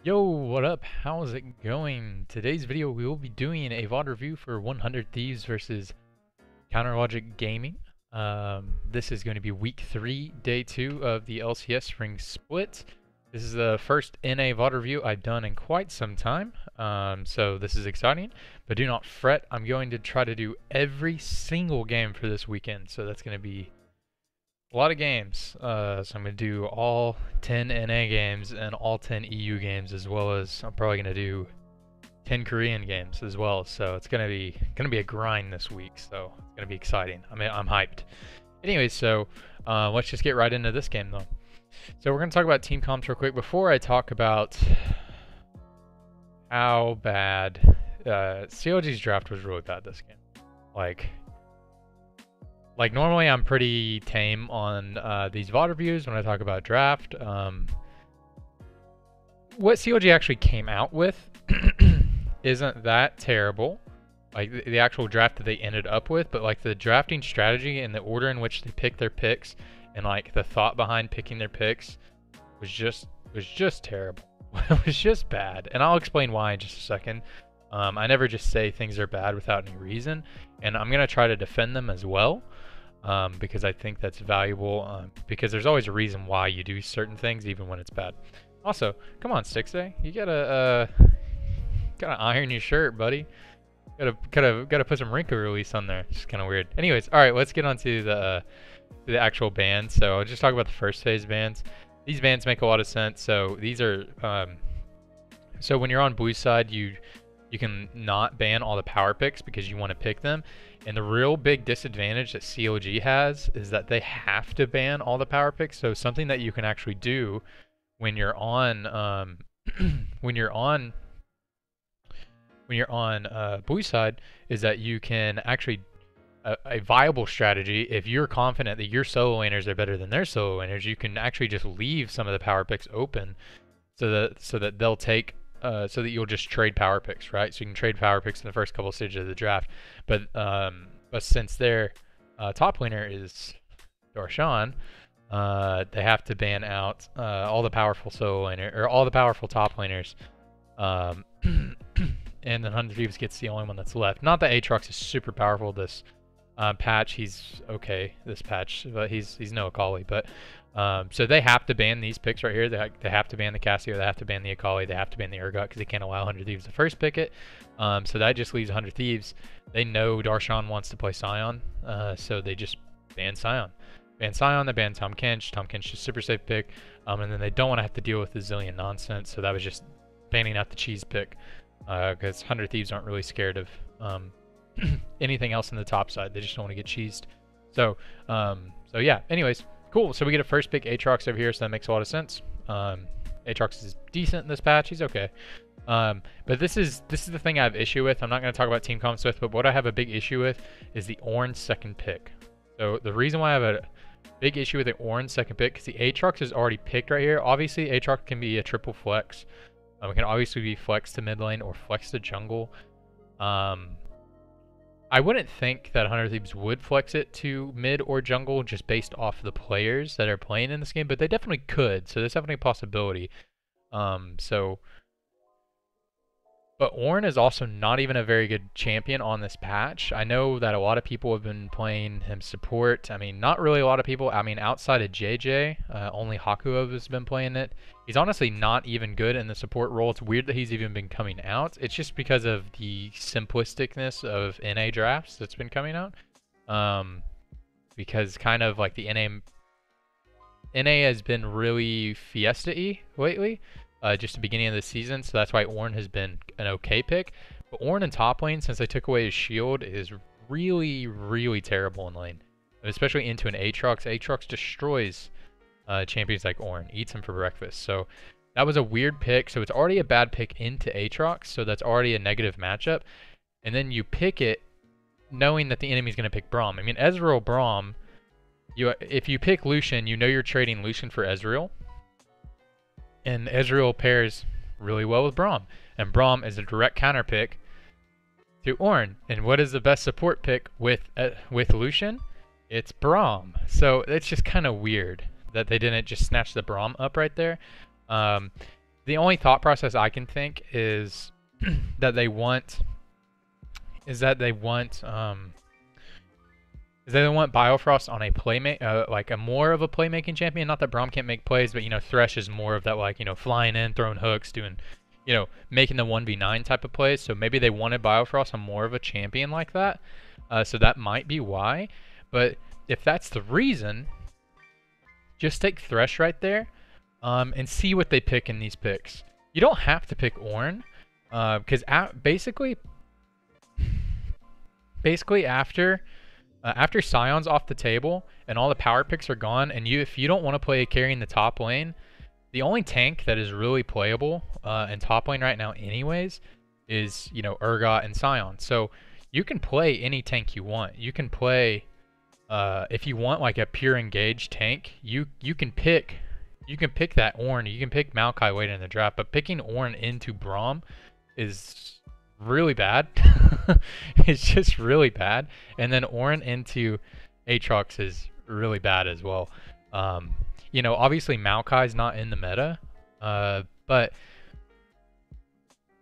Yo, what up? How's it going? Today's video we will be doing a VOD review for 100 Thieves versus Counterlogic Gaming. This is going to be week 3, day 2 of the LCS Spring Split. This is the first NA VOD review I've done in quite some time, so this is exciting. But do not fret, I'm going to try to do every single game for this weekend, so that's going to be a lot of games. So I'm going to do all 10 NA games and all 10 EU games, as well as I'm probably going to do 10 Korean games as well. So it's going to be a grind this week. So it's going to be exciting. I'm hyped. Anyways, so let's just get right into this game though. So we're going to talk about team comps real quick before I talk about how bad CLG's draft was really bad this game. Like normally I'm pretty tame on these VOD reviews when I talk about draft. What CLG actually came out with isn't that terrible. Like the actual draft that they ended up with, but like the drafting strategy and the order in which they pick their picks and like the thought behind picking their picks was just terrible. It was just bad. And I'll explain why in just a second. I never just say things are bad without any reason, and I'm going to try to defend them as well, because I think that's valuable, because there's always a reason why you do certain things even when it's bad. Also, come on, Stixxay, you gotta iron your shirt, buddy. Gotta put some wrinkle release on there. It's kind of weird. Anyways, all right, let's get on to the actual bans. So I'll just talk about the first phase bans. These bans make a lot of sense. So these are so when you're on Blue's side, you can not ban all the power picks because you want to pick them. And the real big disadvantage that CLG has is that they have to ban all the power picks. So something that you can actually do when you're on when you're on Blue side is that you can actually a viable strategy, if you're confident that your solo laners are better than their solo laners, you can actually just leave some of the power picks open so that they'll take so that you'll just trade power picks, right? So you can trade power picks in the first couple stages of the draft. But since their top laner is Darshan, they have to ban out all the powerful solo laner or all the powerful top laners. And then 100 Thieves gets the only one that's left. Not that Aatrox is super powerful this patch. He's okay this patch, but he's no Akali. But so they have to ban these picks right here. They have to ban the Cassio, they have to ban the Akali, they have to ban the Urgot because they can't allow 100 Thieves to first pick it. So that just leaves 100 Thieves. They know Darshan wants to play Sion, so they just ban Sion. Ban Sion, they ban Tahm Kench. Tahm Kench is a super safe pick. And then they don't want to have to deal with the zillion nonsense, so that was just banning out the cheese pick. Because 100 Thieves aren't really scared of anything else in the top side. They just don't want to get cheesed. So yeah, anyways, cool. So we get a first pick Aatrox over here, so that makes a lot of sense. Aatrox is decent in this patch. He's okay. But this is the thing I have issue with. I'm not going to talk about team comps with, but what I have a big issue with is the Ornn second pick. So the reason why I have a big issue with the Ornn second pick, because the Aatrox is already picked right here. Obviously, Aatrox can be a triple flex. It can obviously be flex to mid lane or flex to jungle. I wouldn't think that 100 Thieves would flex it to mid or jungle just based off the players that are playing in this game, but they definitely could. So there's definitely a possibility. But Ornn is also not even a very good champion on this patch. I know that a lot of people have been playing him support. I mean, not really a lot of people. I mean, outside of JJ, only Hakuov has been playing it. He's honestly not even good in the support role. It's weird that he's even been coming out. It's just because of the simplisticness of NA drafts that's been coming out. Because kind of like the NA has been really Fiesta-y lately. Just the beginning of the season, so that's why Ornn has been an okay pick. But Ornn in top lane, since they took away his shield, is really, really terrible in lane. Especially into an Aatrox. Aatrox destroys champions like Ornn, eats them for breakfast. So that was a weird pick. So it's already a bad pick into Aatrox, so that's already a negative matchup. And then you pick it knowing that the enemy's going to pick Braum. I mean, Ezreal, Braum, if you pick Lucian, you know you're trading Lucian for Ezreal. And Ezreal pairs really well with Braum. And Braum is a direct counter pick to Ornn. And what is the best support pick with Lucian? It's Braum. So it's just kind of weird that they didn't just snatch the Braum up right there. the only thought process I can think is that they want Biofrost on a playmate, like a more of a playmaking champion. Not that Braum can't make plays, but you know, Thresh is more of that, like, you know, flying in, throwing hooks, doing, you know, making the 1v9 type of plays. So maybe they wanted Biofrost on more of a champion like that. So that might be why. But if that's the reason, just take Thresh right there, and see what they pick in these picks. You don't have to pick Ornn, because basically after Sion's off the table and all the power picks are gone, and if you don't want to play a carry in the top lane, the only tank that is really playable in top lane right now anyways is, you know, Urgot and Sion. So you can play any tank you want. You can play, if you want like a pure engage tank, you can pick that Ornn. You can pick Maokai later in the draft, but picking Ornn into Braum is really bad. It's just really bad. And then Ornn into Aatrox is really bad as well. You know, obviously Maokai's not in the meta, but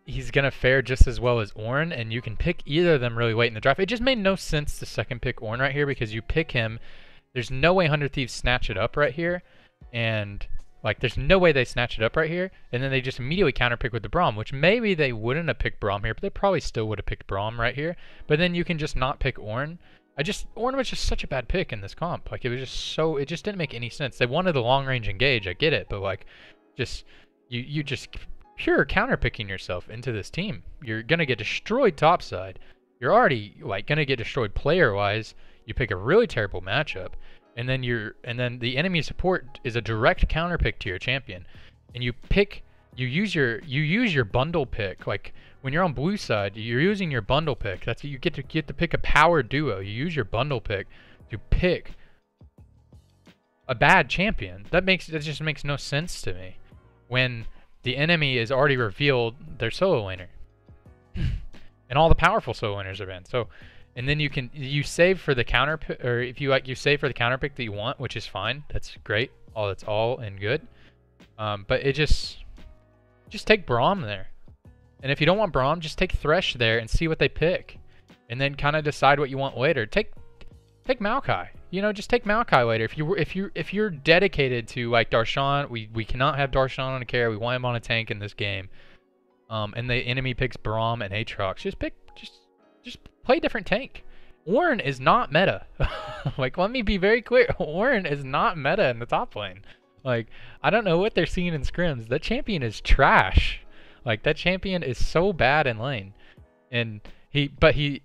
he's gonna fare just as well as Ornn, and you can pick either of them really late in the draft. It just made no sense to second pick Ornn right here, because you pick him, there's no way 100 Thieves snatch it up right here, and like there's no way they snatch it up right here, and then they just immediately counterpick with the Braum, which maybe they wouldn't have picked Braum here, but they probably still would have picked Braum right here. But then you can just not pick Ornn. Ornn was just such a bad pick in this comp. Like it just didn't make any sense. They wanted the long range engage, I get it, but like you just pure counterpicking yourself into this team. You're gonna get destroyed topside. You're already like gonna get destroyed player wise. You pick a really terrible matchup. And then the enemy support is a direct counter pick to your champion, and you use your bundle pick. Like when you're on blue side, you're using your bundle pick. That's what you get to pick a power duo. You use your bundle pick to pick a bad champion. That just makes no sense to me when the enemy is already revealed their solo laner, and all the powerful solo laners are banned. So. And then you save for the counter pick, or if you like, you save for the counter pick that you want, which is fine. That's great. That's all and good. But it just take Braum there. And if you don't want Braum, just take Thresh there and see what they pick, and then kind of decide what you want later. Take Maokai. You know, just take Maokai later. If you're dedicated to like Darshan, we cannot have Darshan on a carry. We want him on a tank in this game. And the enemy picks Braum and Aatrox. Just play a different tank. Ornn is not meta. Like, let me be very clear. Ornn is not meta in the top lane. Like, I don't know what they're seeing in scrims. That champion is trash. Like, that champion is so bad in lane. And the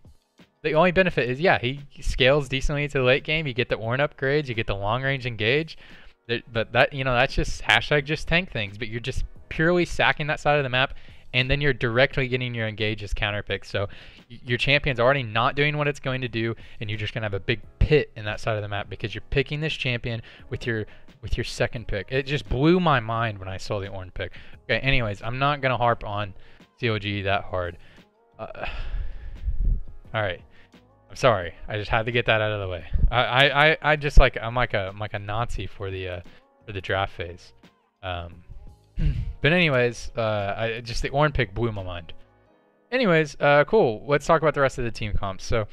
only benefit is, yeah, he scales decently to the late game. You get the Ornn upgrades. You get the long range engage. But that, you know, that's just # tank things. But you're just purely sacking that side of the map. And then you're directly getting your engages counterpick. So your champion's already not doing what it's going to do, and you're just gonna have a big pit in that side of the map because you're picking this champion with your second pick. It just blew my mind when I saw the Ornn pick. Okay, anyways, I'm not gonna harp on CLG that hard. All right, I'm sorry. I just had to get that out of the way. I just like I'm like a Nazi for the draft phase. But anyways, just the Ornn pick blew my mind. Anyways, cool. Let's talk about the rest of the team comps. So,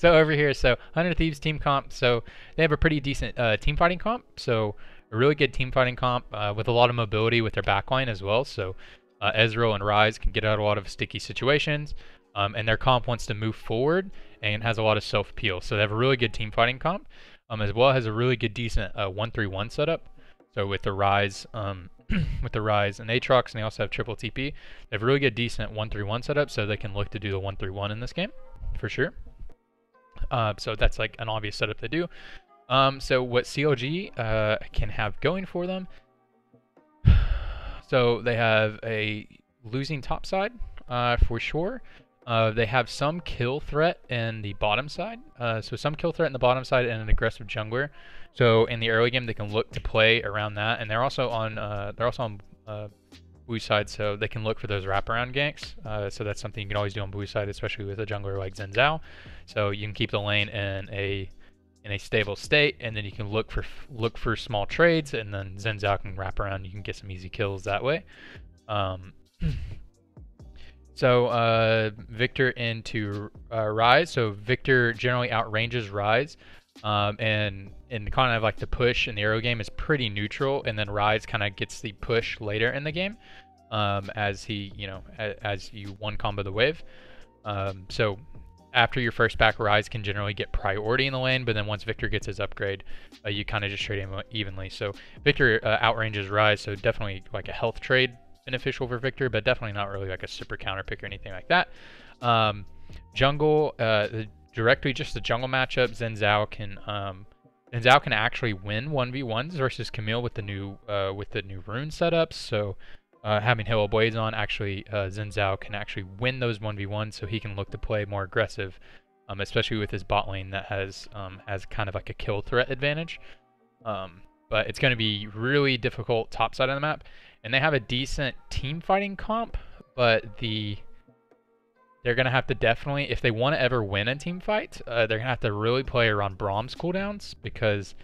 over here, 100 Thieves team comp. So they have a pretty decent team fighting comp. So a really good team fighting comp with a lot of mobility with their backline as well. So Ezreal and Ryze can get out of a lot of sticky situations. And their comp wants to move forward and has a lot of self-peel. So they have a really good team fighting comp. As well as a really good, decent 1-3-1 setup. So with the Ryze, and Aatrox, and they also have triple TP. They have a really good, decent 1-3-1 setup, so they can look to do the 1-3-1 in this game, for sure. So that's like an obvious setup they do. So what CLG can have going for them, so they have a losing top side for sure. They have some kill threat in the bottom side. So some kill threat in the bottom side and an aggressive jungler. So in the early game, they can look to play around that, and they're also on blue side, so they can look for those wraparound ganks. So that's something you can always do on blue side, especially with a jungler like Zhao. So you can keep the lane in a in a stable state, and then you can look for small trades, and then Zhao can wrap around. You can get some easy kills that way. So Viktor into Ryze. So Viktor generally outranges Ryze, and kind of like the push in the aero game is pretty neutral, and then Ryze kind of gets the push later in the game, as he, as you one combo the wave. So after your first back, Ryze can generally get priority in the lane, but then once Viktor gets his upgrade, you kind of just trade him evenly. So Viktor outranges Ryze, so definitely like a health trade beneficial for Viktor, but definitely not really like a super counter pick or anything like that. Jungle, directly just the jungle matchup, Zhao can actually win 1v1s versus Camille with the new rune setups. So having Halo Blaze on, actually Zhao can actually win those 1v1s, so he can look to play more aggressive, especially with his bot lane that has kind of like a kill threat advantage. But it's going to be really difficult top side of the map, and they have a decent team fighting comp, but they're going to have to definitely, if they want to ever win a team fight, they're going to have to really play around Braum's cooldowns, because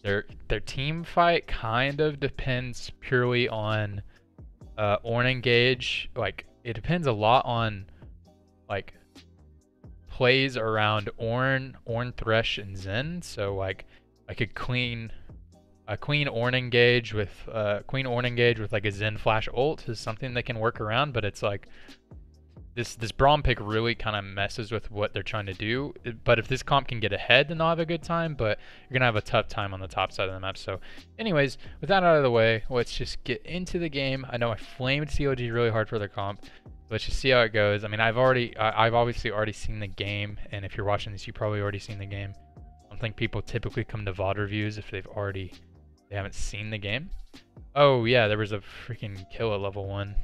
their team fight kind of depends purely on Ornn engage. Like, it depends a lot on like plays around Ornn, Thresh, and Zen. So like a clean Ornn engage with like a Zen flash ult is something they can work around, but it's like this Braum pick really kind of messes with what they're trying to do. But if this comp can get ahead, then they'll have a good time, but you're gonna have a tough time on the top side of the map. So anyways, with that out of the way, let's just get into the game. I know I flamed CLG really hard for their comp. Let's just see how it goes. I mean, I've obviously already seen the game, and if you're watching this, you've probably already seen the game. I don't think people typically come to VOD reviews if they haven't seen the game. Oh yeah, there was a freaking kill at level 1.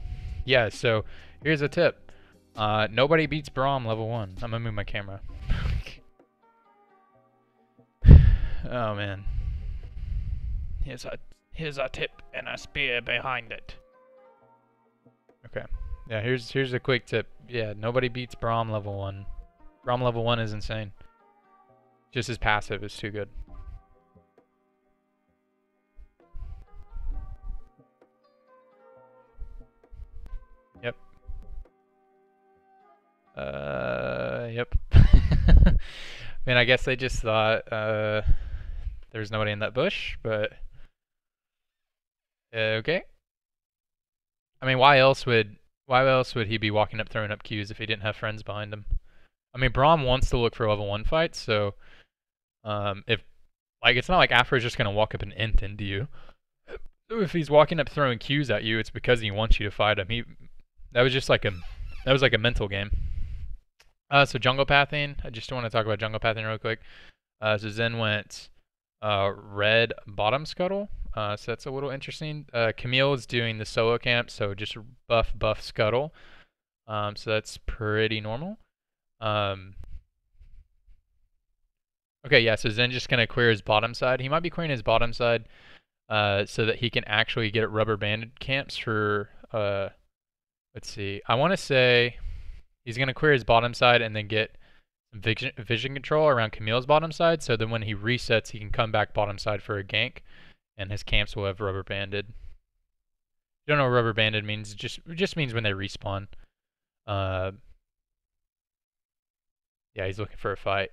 Yeah, so here's a tip. Nobody beats Braum level 1. I'm gonna move my camera. Oh man. Here's a tip and a spear behind it. Okay. Yeah, here's a quick tip. Yeah, nobody beats Braum level 1. Braum level 1 is insane. Just his passive is too good. Yep. Yep. I mean, I guess they just thought there's nobody in that bush, but okay. I mean, why else would he be walking up throwing up Qs if he didn't have friends behind him? I mean, Braum wants to look for level 1 fights, so if like it's not like Aphro's just gonna walk up and int into you. So if he's walking up throwing Qs at you, it's because he wants you to fight him. That was like a mental game. So jungle pathing. I just want to talk about jungle pathing real quick. So Zen went red bottom scuttle. So that's a little interesting. Camille is doing the solo camp, so just buff scuttle. So that's pretty normal. Okay, yeah, so Zen just gonna clear his bottom side. He might be clearing his bottom side so that he can actually get rubber banded camps for let's see. I want to say he's gonna clear his bottom side and then get vision control around Camille's bottom side, so then when he resets, he can come back bottom side for a gank, and his camps will have rubber banded. You don't know what rubber banded means? It just means when they respawn. Yeah, he's looking for a fight.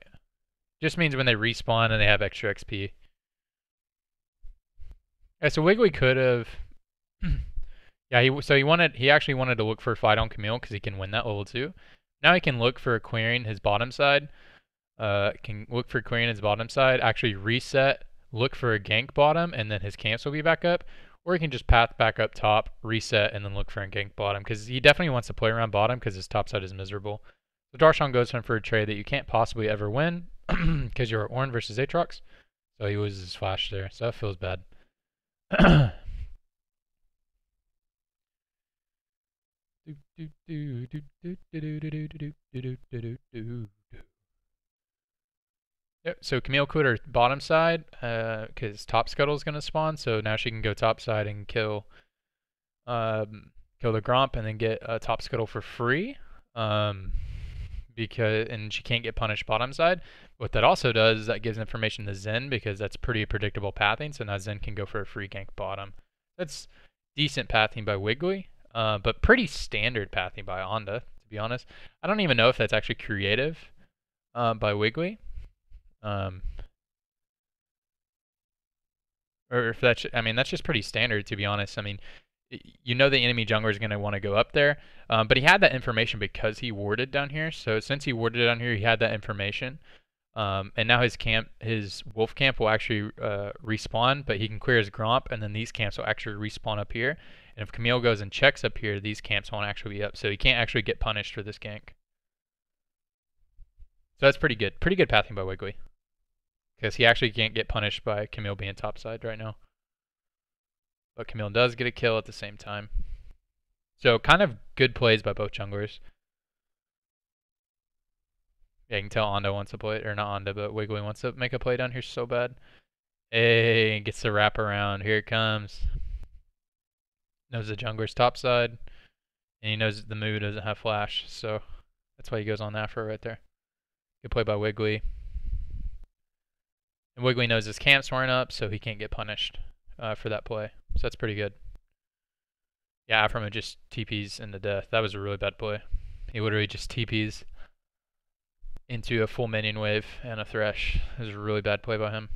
Just means when they respawn and they have extra XP. Yeah, so Wiggily could have. Yeah, he actually wanted to look for a fight on Camille because he can win that level 2. Now he can look for clearing his bottom side. Actually reset, look for a gank bottom, and then his camps will be back up. Or he can just path back up top, reset, and then look for a gank bottom, because he definitely wants to play around bottom because his top side is miserable. So Darshan goes for a trade that you can't possibly ever win because you're Ornn versus Aatrox. So he loses his flash there, so that feels bad. Yep, so Camille cleared her bottom side because top scuttle is going to spawn, so now she can go top side and kill the Gromp and then get a top scuttle for free. and she can't get punished bottom side. What that also does is that gives information to Zen, because that's pretty predictable pathing, so now Zen can go for a free gank bottom. That's decent pathing by Wiggily, but pretty standard pathing by Onda, to be honest. I don't even know if that's actually creative by Wiggily. Or if that's, I mean, that's just pretty standard, to be honest. I mean, you know the enemy jungler is going to want to go up there, but he had that information because he warded down here. So since he warded down here, he had that information. And now his wolf camp will actually respawn, but he can clear his Gromp, and then these camps will actually respawn up here. And if Camille goes and checks up here, these camps won't actually be up, so he can't actually get punished for this gank. So that's pretty good. Pretty good pathing by Wiggily, because he actually can't get punished by Camille being topside right now. But Camille does get a kill at the same time. So kind of good plays by both junglers. Yeah, you can tell Onda wants to play, or not Onda, but Wiggily wants to make a play down here so bad. Hey, gets the wrap around. Here it comes. Knows the jungler's topside, and he knows the Moo doesn't have flash, so that's why he goes on Afro right there. Good play by Wiggily. And Wiggily knows his camps weren't up, so he can't get punished for that play. So that's pretty good. Yeah, Aphromoo just TPs into death. That was a really bad play. He literally just TPs into a full minion wave and a Thresh. It was a really bad play by him.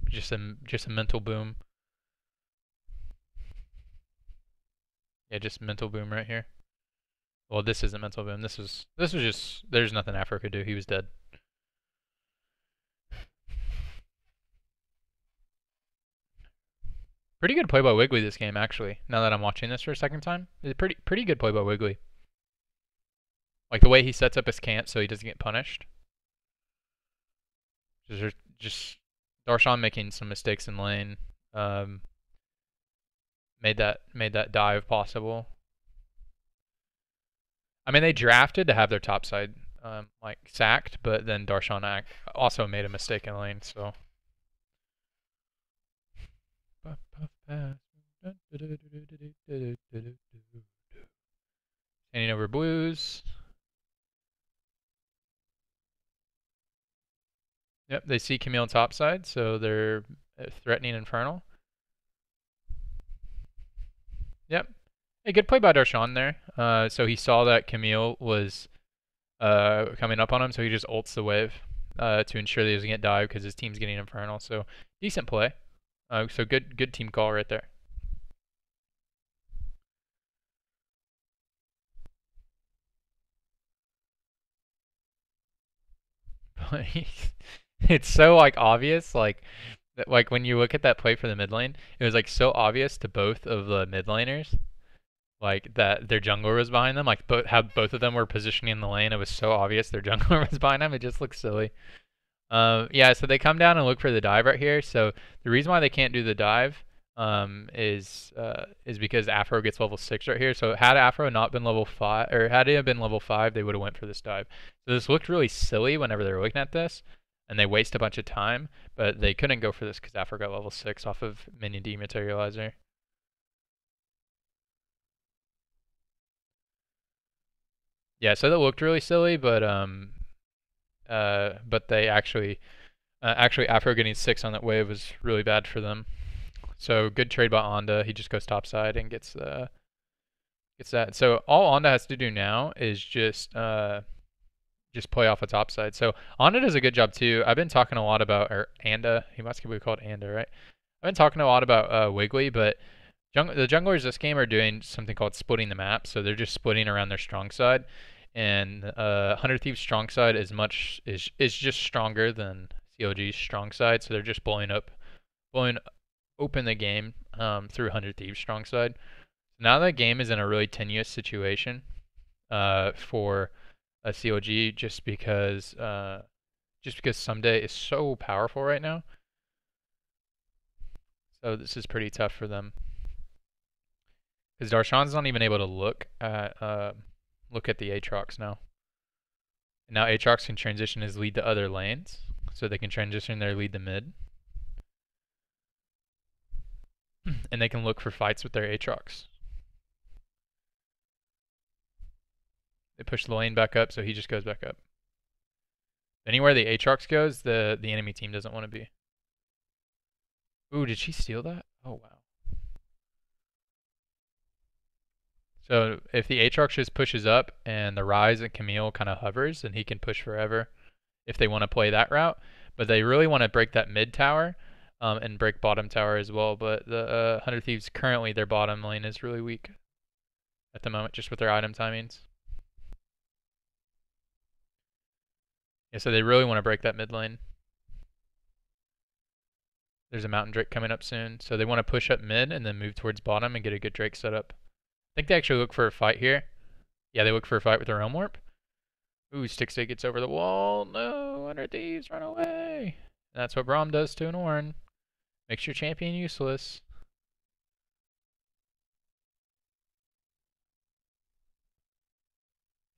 Just a mental boom. Yeah, just mental boom right here. Well, this isn't mental boom. This was just, there's nothing Afro could do. He was dead. Pretty good play by Wiggily this game, actually. Now that I'm watching this for a second time, it's pretty good play by Wiggily. Like the way he sets up his camp so he doesn't get punished. Just Darshan making some mistakes in lane. Made that dive possible. I mean, they drafted to have their top side like sacked, but then Darshan also made a mistake in lane, so. Handing over blues. Yep, they see Camille on top side, so they're threatening Infernal. Yep. A good play by Darshan there. So he saw that Camille was coming up on him, so he just ults the wave to ensure that he doesn't get dive because his team's getting Infernal. So decent play. So good team call right there. It's so like obvious, like when you look at that play for the mid lane, it was like so obvious to both of the mid laners, like that their jungler was behind them. Like how both of them were positioning in the lane, it was so obvious their jungler was behind them. It just looks silly. Yeah, so they come down and look for the dive right here. So the reason why they can't do the dive is because Aphro gets level 6 right here. So had Aphro not been level 5, or had it been level 5, they would have went for this dive. So this looked really silly whenever they were looking at this, and they waste a bunch of time, but they couldn't go for this because Aphro got level 6 off of minion dematerializer. Yeah, so that looked really silly, but they actually Aphro getting 6 on that wave was really bad for them. So good trade by Onda. He just goes topside and gets that. So all Onda has to do now is just play off a topside. So Onda does a good job too. I've been talking a lot about, or Anda. He must be called Anda, right? I've been talking a lot about Wiggily, but the junglers this game are doing something called splitting the map. So they're just splitting around their strong side, and 100 Thieves strong side is just stronger than CLG's strong side. So they're just blowing open the game through 100 Thieves strong side. Now that game is in a really tenuous situation for a CLG, just because Ssumday is so powerful right now. So this is pretty tough for them, because Darshan's not even able to look at the Aatrox now. And now Aatrox can transition his lead to other lanes, so they can transition their lead to mid. And they can look for fights with their Aatrox. They push the lane back up, so he just goes back up. Anywhere the Aatrox goes, the enemy team doesn't want to be. Ooh, did she steal that? Oh, wow. So if the Aatrox just pushes up and the Ryze and Camille kind of hovers, then he can push forever if they want to play that route. But they really want to break that mid tower and break bottom tower as well. But the 100 Thieves, currently their bottom lane is really weak at the moment, just with their item timings. Yeah, so they really want to break that mid lane. There's a Mountain Drake coming up soon. So they want to push up mid and then move towards bottom and get a good Drake set up. I think they actually look for a fight here. Yeah, they look for a fight with their Realm Warp. Ooh, Stixxay gets over the wall. No, 100 Thieves, run away. And that's what Braum does to an Ornn. Makes your champion useless.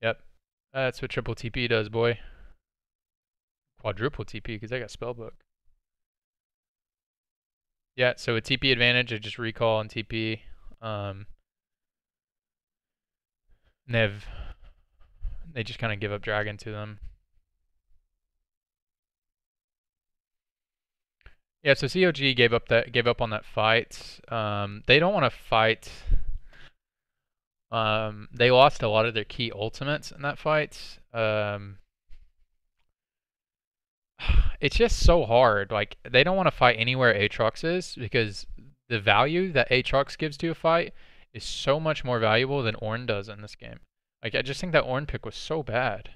Yep. That's what triple TP does, boy. Quadruple TP, because I got Spellbook. Yeah, so a TP advantage, I just recall and TP. They just kind of give up Dragon to them. Yeah, so CLG gave up on that fight. They don't want to fight. They lost a lot of their key ultimates in that fight. It's just so hard. Like, they don't want to fight anywhere Aatrox is, because the value that Aatrox gives to a fight is so much more valuable than Ornn does in this game. Like, I just think that Ornn pick was so bad.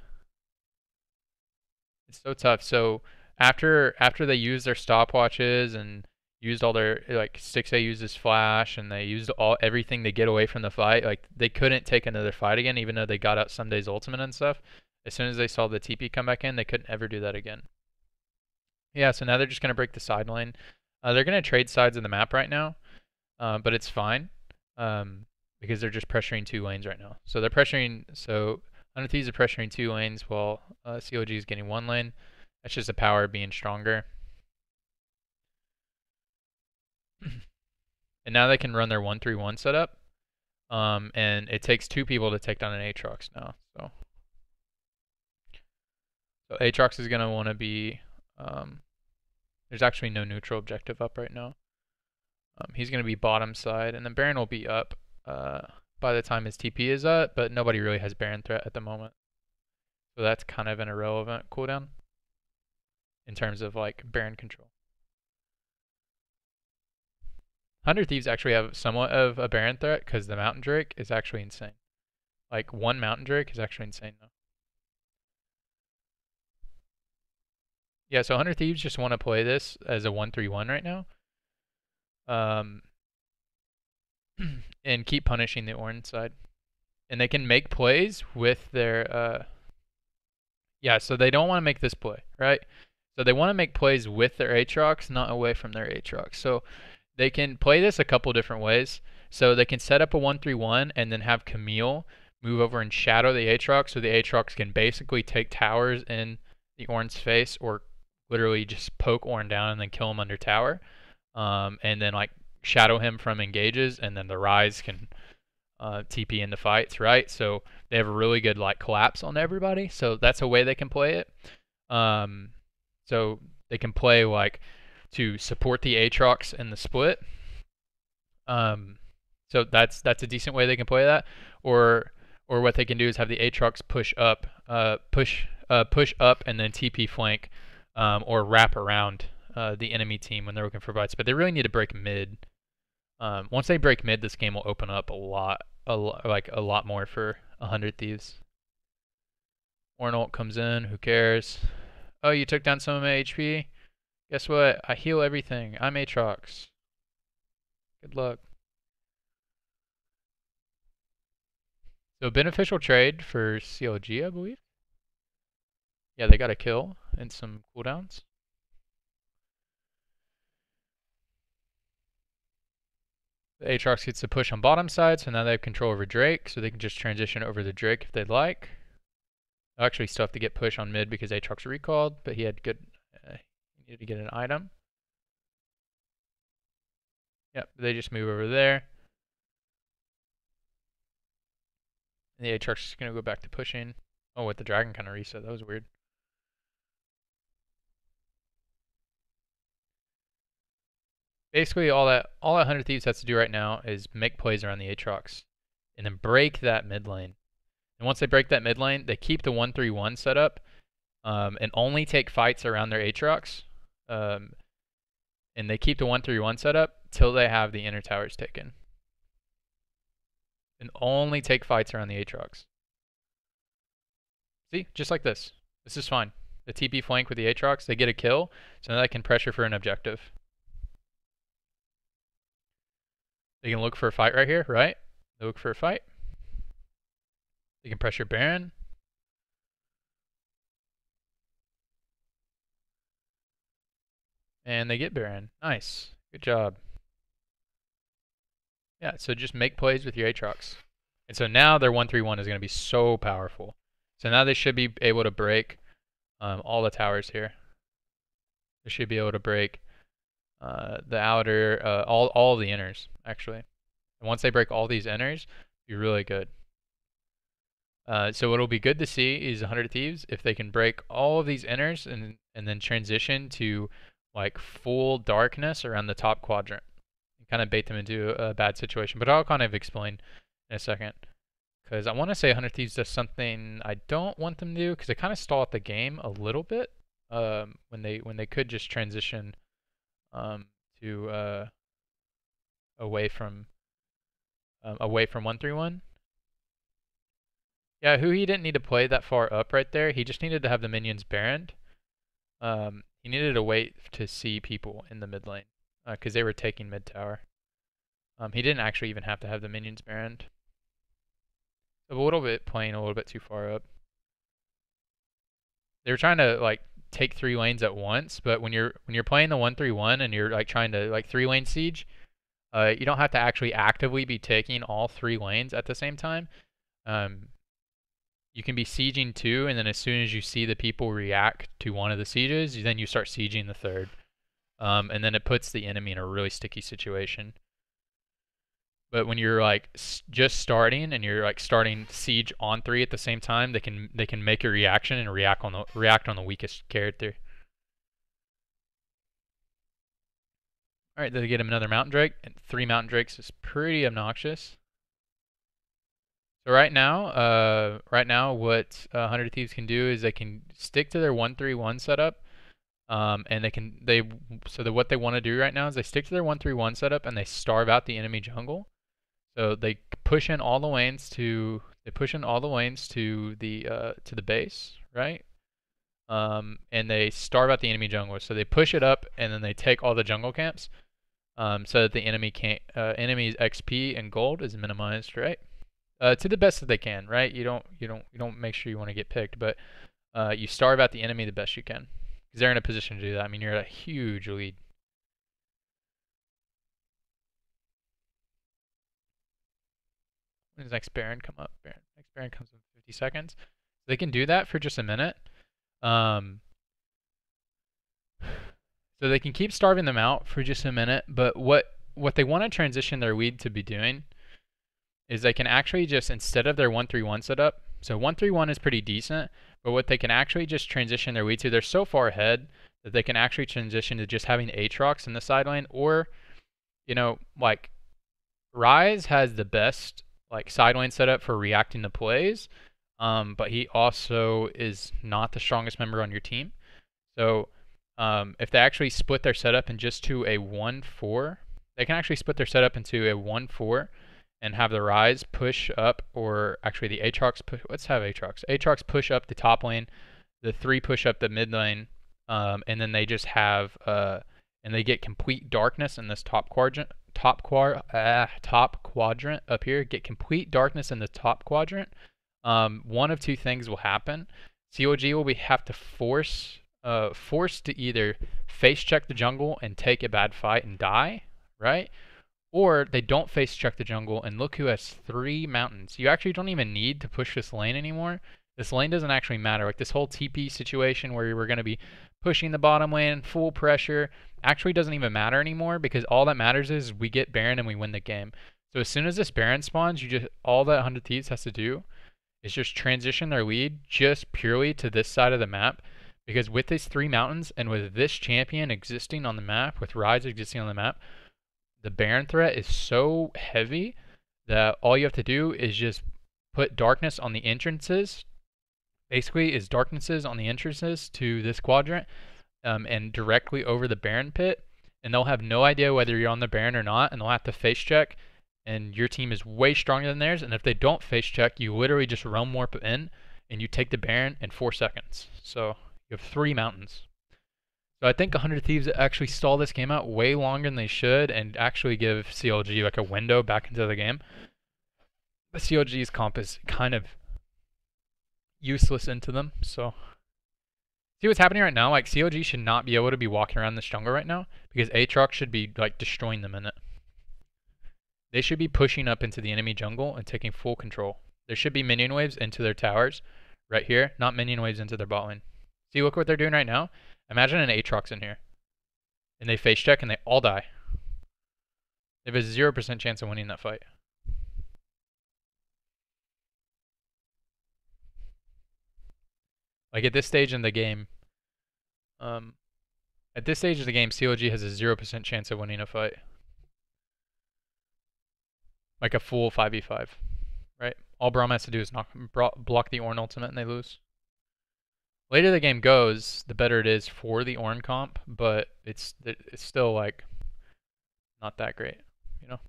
It's so tough. So after they used their stopwatches and used all their, like, Stixxay used his flash and they used everything to get away from the fight, like, they couldn't take another fight again, even though they got out Ssumday's ultimate and stuff. As soon as they saw the TP come back in, they couldn't ever do that again. Yeah, so now they're just going to break the side lane. They're going to trade sides of the map right now, but it's fine because they're just pressuring two lanes right now. So they're pressuring, so Untitled Thieves are pressuring two lanes while CLG is getting one lane. That's just the power being stronger. And now they can run their 1-3-1 setup, and it takes two people to take down an Aatrox now. So Aatrox is going to want to be... there's actually no neutral objective up right now. He's going to be bottom side, and then Baron will be up by the time his TP is up, but nobody really has Baron threat at the moment. So that's kind of an irrelevant cooldown in terms of, like, Baron control. 100 Thieves actually have somewhat of a Baron threat because the Mountain Drake is actually insane. Like, one Mountain Drake is actually insane though. Yeah, so 100 Thieves just want to play this as a 1-3-1 right now. And keep punishing the Ornn side. And they can make plays with their... yeah, so they don't want to make this play, right? So they want to make plays with their Aatrox, not away from their Aatrox. So they can play this a couple different ways. So they can set up a 1-3-1 and then have Camille move over and shadow the Aatrox, so the Aatrox can basically take towers in the Ornn's face, or literally just poke Ornn down and then kill him under tower. And then, like, shadow him from engages, and then the Ryze can TP into fights, right? So they have a really good, like, collapse on everybody. So that's a way they can play it. So they can play, like, to support the Aatrox in the split. So that's a decent way they can play that. Or what they can do is have the Aatrox push up, push up, and then TP flank, or wrap around the enemy team when they're looking for fights. But they really need to break mid. Once they break mid, this game will open up a lot more for 100 Thieves. Ornn ult comes in. Who cares? Oh, you took down some of my HP? Guess what? I heal everything. I'm Aatrox. Good luck. So beneficial trade for CLG, I believe. Yeah, they got a kill and some cooldowns. The Aatrox gets to push on bottom side, so now they have control over Drake, so they can just transition over the Drake if they'd like. They'll actually still have to get push on mid because Aatrox recalled, but he had good... he needed to get an item. Yep, they just move over there. And the Aatrox is going to go back to pushing. Oh, with the dragon kind of reset. That was weird. Basically, all that 100 Thieves has to do right now is make plays around the Aatrox, and then break that mid lane. And once they break that mid lane, they keep the 1-3-1 setup, and only take fights around their Aatrox. And they keep the 1-3-1 setup till they have the inner towers taken. And only take fights around the Aatrox. See, just like this. This is fine. The TP flank with the Aatrox, they get a kill, so now they can pressure for an objective. They can look for a fight right here, right? They look for a fight. They can pressure Baron. And they get Baron. Nice. Good job. Yeah, so just make plays with your Aatrox. And so now their 1-3-1 is going to be so powerful. So now they should be able to break all the towers here. They should be able to break the outer, all the inners, actually. And once they break all these inners, it'll be really good. So what'll be good to see is 100 Thieves, if they can break all of these inners and then transition to like full darkness around the top quadrant. And kind of bait them into a bad situation. But I'll kind of explain in a second. Because I want to say 100 Thieves does something I don't want them to do, because they kind of stall out the game a little bit when they could just transition to away from 1-3-1. Yeah, Huhi didn't need to play that far up right there. He just needed to have the minions baroned. He needed to wait to see people in the mid lane because they were taking mid tower. He didn't actually even have to have the minions baroned. So a little bit playing a little bit too far up. They were trying to like take 3 lanes at once, but when you're playing the 1-3-1 and you're like trying to like 3-lane siege, you don't have to actually actively be taking all 3 lanes at the same time. You can be sieging 2, and then as soon as you see the people react to one of the sieges, then you start sieging the 3rd. And then it puts the enemy in a really sticky situation. But when you're like just starting and you're like starting siege on 3 at the same time, they can make a reaction and react on the weakest character. All right, they get him another Mountain Drake, and 3 Mountain Drakes is pretty obnoxious. So right now, what 100 Thieves can do is they can stick to their 1-3-1 setup, and what they want to do right now is they stick to their 1-3-1 setup and they starve out the enemy jungle. So they push in all the lanes to the base, right? And they starve out the enemy jungle. So they push it up and then they take all the jungle camps, so that the enemy's XP and gold is minimized, right? To the best that they can, right? You don't make sure you want to get picked, but you starve out the enemy the best you can, because they're in a position to do that. I mean, you're at a huge lead. When does next Baron come up? Next Baron comes in 50 seconds. They can do that for just a minute. So they can keep starving them out for just a minute, but what they want to transition their lead to be doing is they can actually just, instead of their 1-3-1 setup, so 1-3-1 is pretty decent, but what they can actually just transition their lead to, they're so far ahead that they can actually transition to just having Aatrox in the side lane, or, like, Ryze has the best like side lane setup for reacting to plays, but he also is not the strongest member on your team. So if they actually split their setup in just to a 1-4, they can actually split their setup into a 1-4 and have the Ryze push up, or actually the Aatrox push. Let's have Aatrox. Aatrox push up the top lane, the 3 push up the mid lane, and then they just have and they get complete darkness in this top quadrant. Top quadrant up here, get complete darkness in the top quadrant. One of 2 things will happen. CLG will have to forced to either face check the jungle and take a bad fight and die, right? Or they don't face check the jungle, and look who has 3 mountains. You actually don't even need to push this lane anymore. This lane doesn't actually matter. Like this whole TP situation where we're going to be pushing the bottom lane full pressure actually doesn't even matter anymore, because all that matters is we get Baron and we win the game. So as soon as this Baron spawns, all that 100 Thieves has to do is just transition their lead just purely to this side of the map. Because with these 3 mountains and with this champion existing on the map, with Ryze existing on the map, the Baron threat is so heavy that all you have to do is just put darkness on the entrances. Basically, is darknesses on the entrances to this quadrant and directly over the Baron pit. And they'll have no idea whether you're on the Baron or not, and they'll have to face check. And your team is way stronger than theirs. And if they don't face check, you literally just realm warp in, and you take the Baron in 4 seconds. So you have 3 mountains. So I think 100 Thieves actually stall this game out way longer than they should, and actually give CLG like a window back into the game. But CLG's comp is kind of useless into them. So see what's happening right now? Like CLG should not be able to be walking around this jungle right now, because Aatrox should be like destroying them in it. They should be pushing up into the enemy jungle and taking full control. There should be minion waves into their towers right here, not minion waves into their bot lane. See, look what they're doing right now. Imagine an Aatrox in here. And they face check and they all die. They have a 0% chance of winning that fight. Like at this stage in the game, CLG has a 0% chance of winning a fight. Like a full 5v5, right? All Braum has to do is block the Ornn ultimate and they lose. Later the game goes, the better it is for the Ornn comp, but it's still like not that great, you know?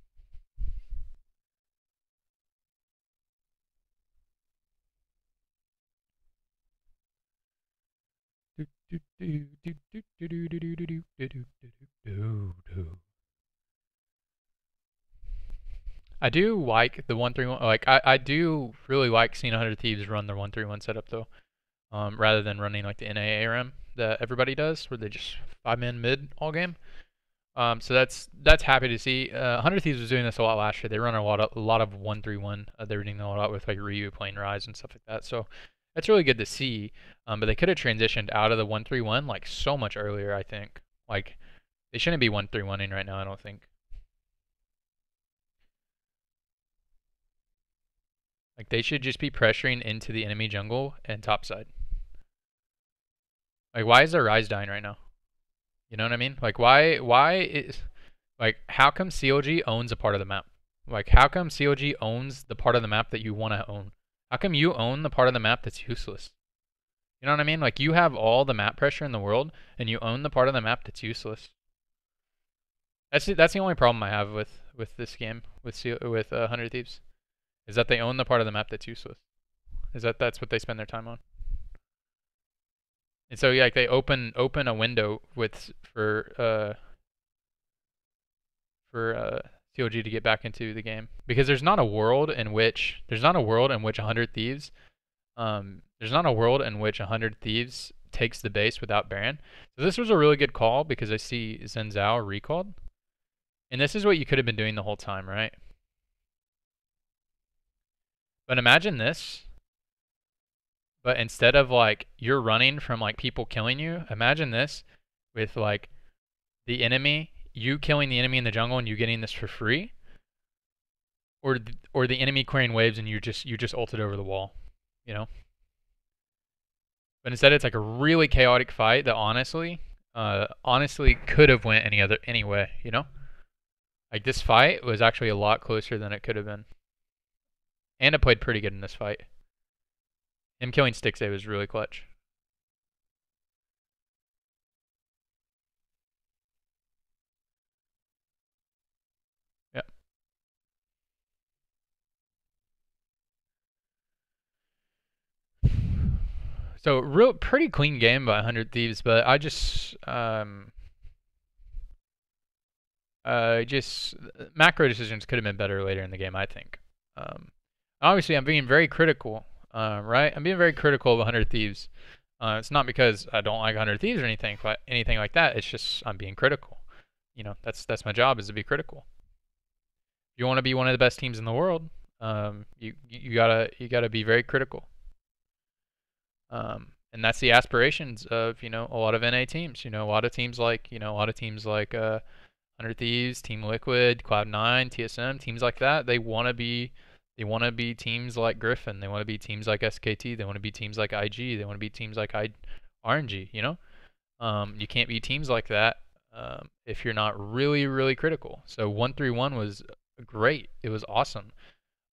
I do like the 1-3-1. Like I do really like seeing 100 Thieves run their 1-3-1 setup though, rather than running like the NA ARM that everybody does, where they just 5-man mid all game. So that's happy to see. 100 Thieves was doing this a lot last year. They run a lot of 1-3-1. They were doing a lot with like Ryu playing Ryze and stuff like that. So that's really good to see. But they could have transitioned out of the 1-3-1 like so much earlier. I think like they shouldn't be 1-3-1ing right now. I don't think. Like they should just be pressuring into the enemy jungle and topside. Like why is their Ryze dying right now? You know what I mean? Like why is like how come CLG owns a part of the map? Like how come CLG owns the part of the map that you want to own? How come you own the part of the map that's useless? You know what I mean? Like you have all the map pressure in the world and you own the part of the map that's useless. That's the only problem I have with this game with 100 Thieves. Is that they own the part of the map that's useless. That's what they spend their time on. And so yeah, like they open a window for CLG to get back into the game, because there's not a world in which 100 Thieves takes the base without Baron. So this was a really good call, because I see Zhao recalled. And this is what you could have been doing the whole time, right? But imagine this. But instead of like you're running from like people killing you, imagine this with like the enemy, you killing the enemy in the jungle and you getting this for free, or the enemy clearing waves and you just ulted over the wall, you know. But instead it's like a really chaotic fight that honestly could have went any way, you know. Like this fight was actually a lot closer than it could have been. And it played pretty good in this fight. Him killing Stixxay was really clutch. Yeah. So pretty clean game by 100 Thieves, but I just macro decisions could have been better later in the game, I think. Obviously I'm being very critical. Right? I'm being very critical of 100 Thieves. It's not because I don't like 100 Thieves or anything like that. It's just I'm being critical. You know, that's my job, is to be critical. If you want to be one of the best teams in the world, you gotta be very critical. And that's the aspirations of, you know, a lot of NA teams. You know, a lot of teams like 100 Thieves, Team Liquid, Cloud9, TSM, teams like that, they want to be teams like Griffin. They want to be teams like SKT. They want to be teams like IG. They want to be teams like RNG. You know, you can't be teams like that if you're not really, really critical. So 1-3-1 was great. It was awesome.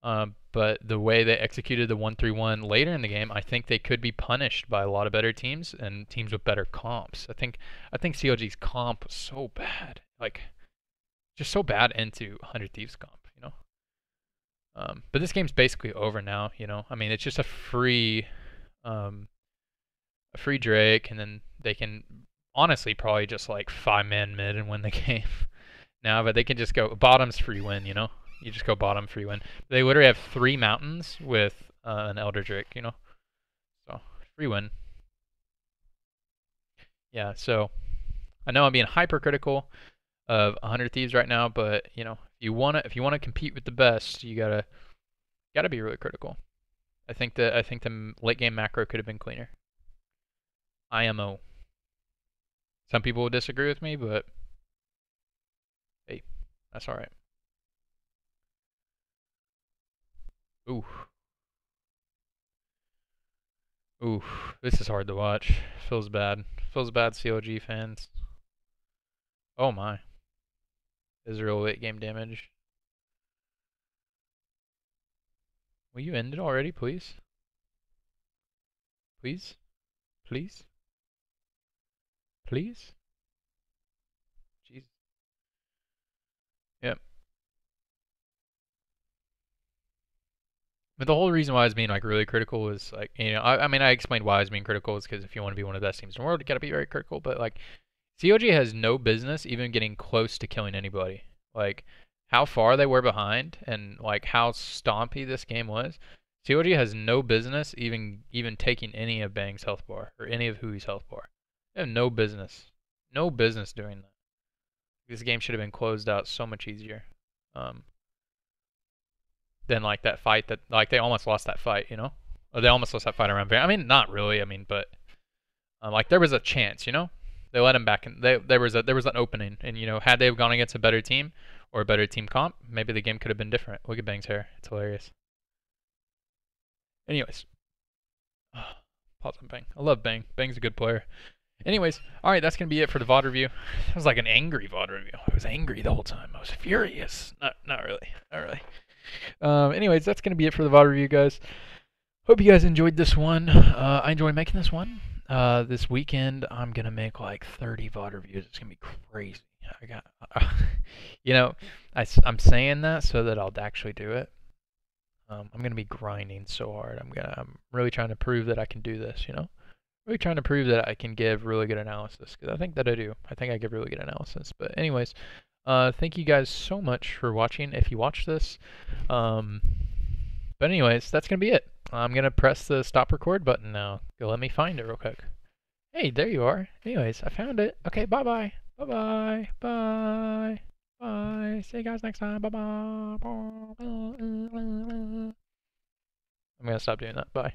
But the way they executed the 1-3-1 later in the game, I think they could be punished by a lot of better teams and teams with better comps. I think CLG's comp was so bad, like just so bad into 100 Thieves comp, you know. But this game's basically over now, you know. I mean, it's just a free Drake, and then they can honestly probably just like 5-man mid and win the game now. But they can just go bottom's free win, you know. You just go bottom free win. They literally have 3 mountains with an Elder Drake, you know. So free win. Yeah. So I know I'm being hypercritical of 100 Thieves right now, but you know, if you wanna compete with the best, you gotta be really critical. I think the late game macro could have been cleaner. IMO. Some people will disagree with me, but hey, that's all right. Ooh. Ooh, this is hard to watch. Feels bad. Feels bad, CLG fans. Oh my. Ezreal late game damage. Will you end it already, please? Please? Please? Please? Jeez. Yep. But the whole reason why I was being like really critical was like, you know, I mean, I explained why I was being critical is because if you want to be one of the best teams in the world, you gotta be very critical. But like, CLG has no business even getting close to killing anybody. Like, how far they were behind and like how stompy this game was. CLG has no business even taking any of Bang's health bar or any of Hui's health bar. They have no business doing that. This game should have been closed out so much easier. Than like that fight that like they almost lost that fight, you know? Or they almost lost that fight around. I mean, not really. I mean, but like there was a chance, you know? They let him back, and there was an opening, and you know, had they gone against a better team or a better team comp, maybe the game could have been different. Look at Bang's hair; it's hilarious. Anyways, pause on Bang. I love Bang. Bang's a good player. Anyways, all right, that's gonna be it for the VOD review. It was like an angry VOD review. I was angry the whole time. I was furious. Not really. Anyways, that's gonna be it for the VOD review, guys. Hope you guys enjoyed this one. I enjoyed making this one. This weekend I'm gonna make like 30 VOD reviews. It's gonna be crazy. I got, you know, I'm saying that so that I'll actually do it. I'm gonna be grinding so hard. I'm really trying to prove that I can do this. You know, really trying to prove that I can give really good analysis, because I think that I do. I think I give really good analysis. But anyways, thank you guys so much for watching. If you watch this, but anyways, that's gonna be it. I'm gonna press the stop record button now. Go, let me find it real quick. Hey, there you are. Anyways, I found it. Okay, bye. Bye. See you guys next time. Bye. I'm gonna stop doing that. Bye.